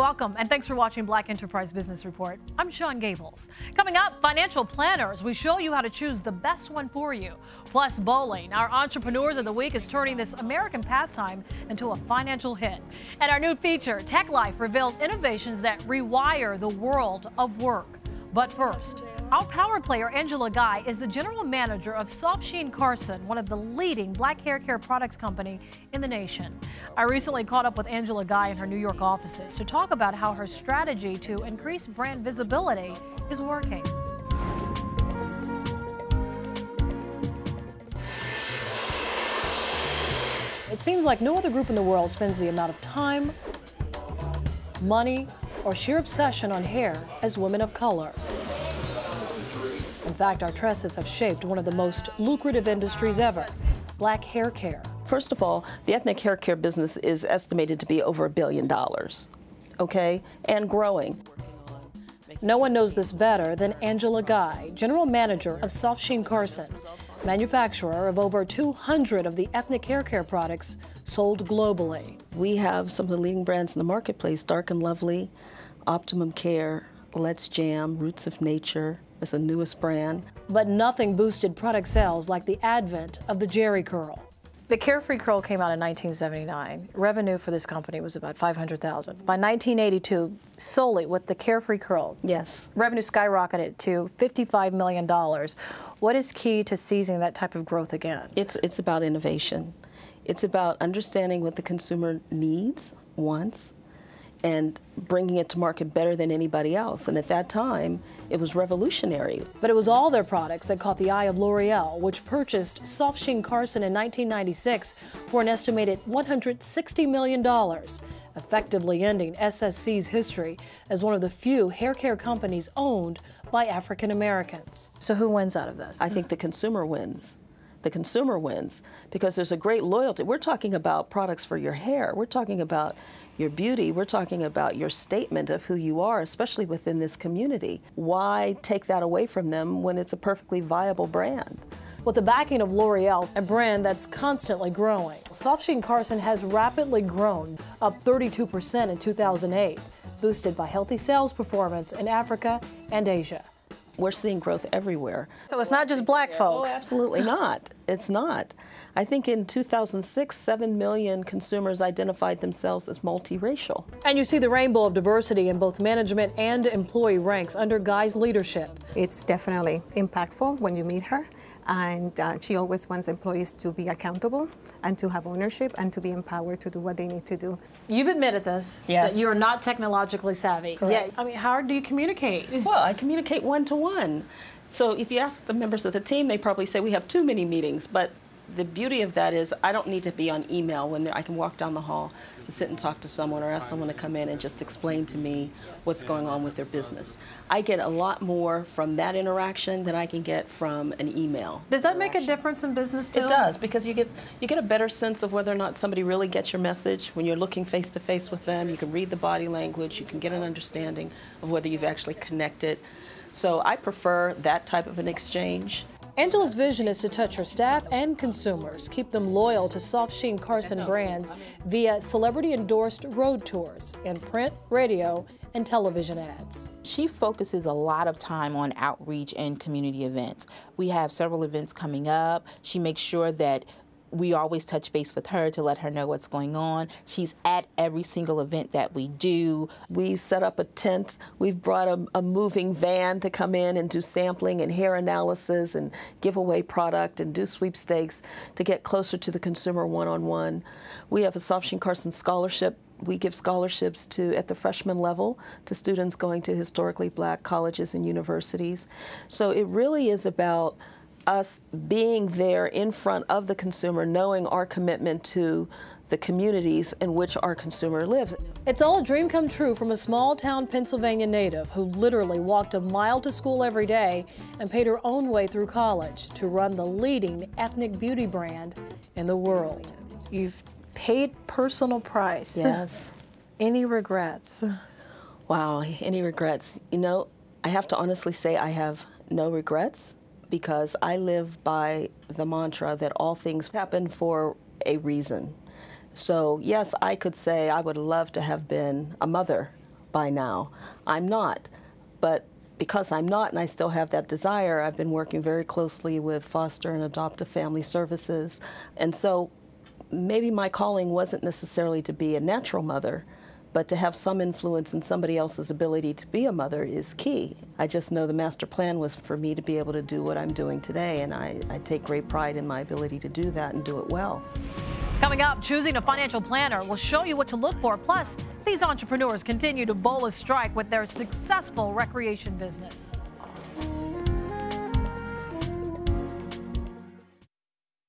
Welcome, and thanks for watching Black Enterprise Business Report. I'm Sean Gables. Coming up, financial planners. We show you how to choose the best one for you. Plus, bowling. Our Entrepreneurs of the Week is turning this American pastime into a financial hit. And our new feature, Tech Life, reveals innovations that rewire the world of work. But first, our power player, Angela Guy, is the general manager of Sheen-Carson, one of the leading black hair care products company in the nation. I recently caught up with Angela Guy in her New York offices to talk about how her strategy to increase brand visibility is working. It seems like no other group in the world spends the amount of time, money, or sheer obsession on hair as women of color. In fact, our tresses have shaped one of the most lucrative industries ever, black hair care. First of all, the ethnic hair care business is estimated to be over $1 billion, okay, and growing. No one knows this better than Angela Guy, general manager of Sheen-Carson, manufacturer of over 200 of the ethnic hair care products sold globally. We have some of the leading brands in the marketplace: Dark and Lovely, Optimum Care, Let's Jam, Roots of Nature is the newest brand. But nothing boosted product sales like the advent of the Jerry curl. The Carefree curl came out in 1979. Revenue for this company was about $500,000. By 1982, solely with the Carefree curl, yes, revenue skyrocketed to $55 million. What is key to seizing that type of growth again? It's about innovation. It's about understanding what the consumer needs, wants, and bringing it to market better than anybody else. And at that time, it was revolutionary. But it was all their products that caught the eye of L'Oreal, which purchased Sheen-Carson in 1996 for an estimated $160 million, effectively ending SSC's history as one of the few hair care companies owned by African Americans. So who wins out of this? I think the consumer wins. The consumer wins because there's a great loyalty. We're talking about products for your hair. We're talking about your beauty. We're talking about your statement of who you are, especially within this community. Why take that away from them when it's a perfectly viable brand? With the backing of L'Oreal, a brand that's constantly growing, Sheen-Carson has rapidly grown, up 32% in 2008, boosted by healthy sales performance in Africa and Asia. We're seeing growth everywhere. So it's not just black folks. Oh, absolutely not. It's not. I think in 2006, 7 million consumers identified themselves as multiracial. And you see the rainbow of diversity in both management and employee ranks under Guy's leadership. It's definitely impactful when you meet her. And she always wants employees to be accountable and to have ownership and to be empowered to do what they need to do. You've admitted this, yes, that you're not technologically savvy. Correct. Yeah, I mean, how do you communicate? Well, I communicate one-to-one. So if you ask the members of the team, they probably say we have too many meetings. But the beauty of that is I don't need to be on email when I can walk down the hall and sit and talk to someone or ask someone to come in and just explain to me what's going on with their business. I get a lot more from that interaction than I can get from an email. Does that make a difference in business too? It does, because you get a better sense of whether or not somebody really gets your message. When you're looking face to face with them, you can read the body language, you can get an understanding of whether you've actually connected. So I prefer that type of an exchange. Angela's vision is to touch her staff and consumers, keep them loyal to Sheen-Carson brands via celebrity-endorsed road tours and print, radio, and television ads. She focuses a lot of time on outreach and community events. We have several events coming up. She makes sure that we always touch base with her to let her know what's going on. She's at every single event that we do. We've set up a tent. We've brought a moving van to come in and do sampling and hair analysis and give away product and do sweepstakes to get closer to the consumer one-on-one. We have a Sheen-Carson scholarship. We give scholarships at the freshman level to students going to historically black colleges and universities. So it really is about us being there in front of the consumer, knowing our commitment to the communities in which our consumer lives. It's all a dream come true from a small-town Pennsylvania native who literally walked a mile to school every day and paid her own way through college to run the leading ethnic beauty brand in the world. You've paid personal price. Yes. Any regrets? Wow, any regrets? You know, I have to honestly say I have no regrets, because I live by the mantra that all things happen for a reason. So yes, I could say I would love to have been a mother by now. I'm not, but because I'm not and I still have that desire, I've been working very closely with foster and adoptive family services. And so maybe my calling wasn't necessarily to be a natural mother, but to have some influence in somebody else's ability to be a mother is key. I just know the master plan was for me to be able to do what I'm doing today, and I take great pride in my ability to do that and do it well. Coming up, choosing a financial planner will show you what to look for. Plus, these entrepreneurs continue to bold a strike with their successful recreation business.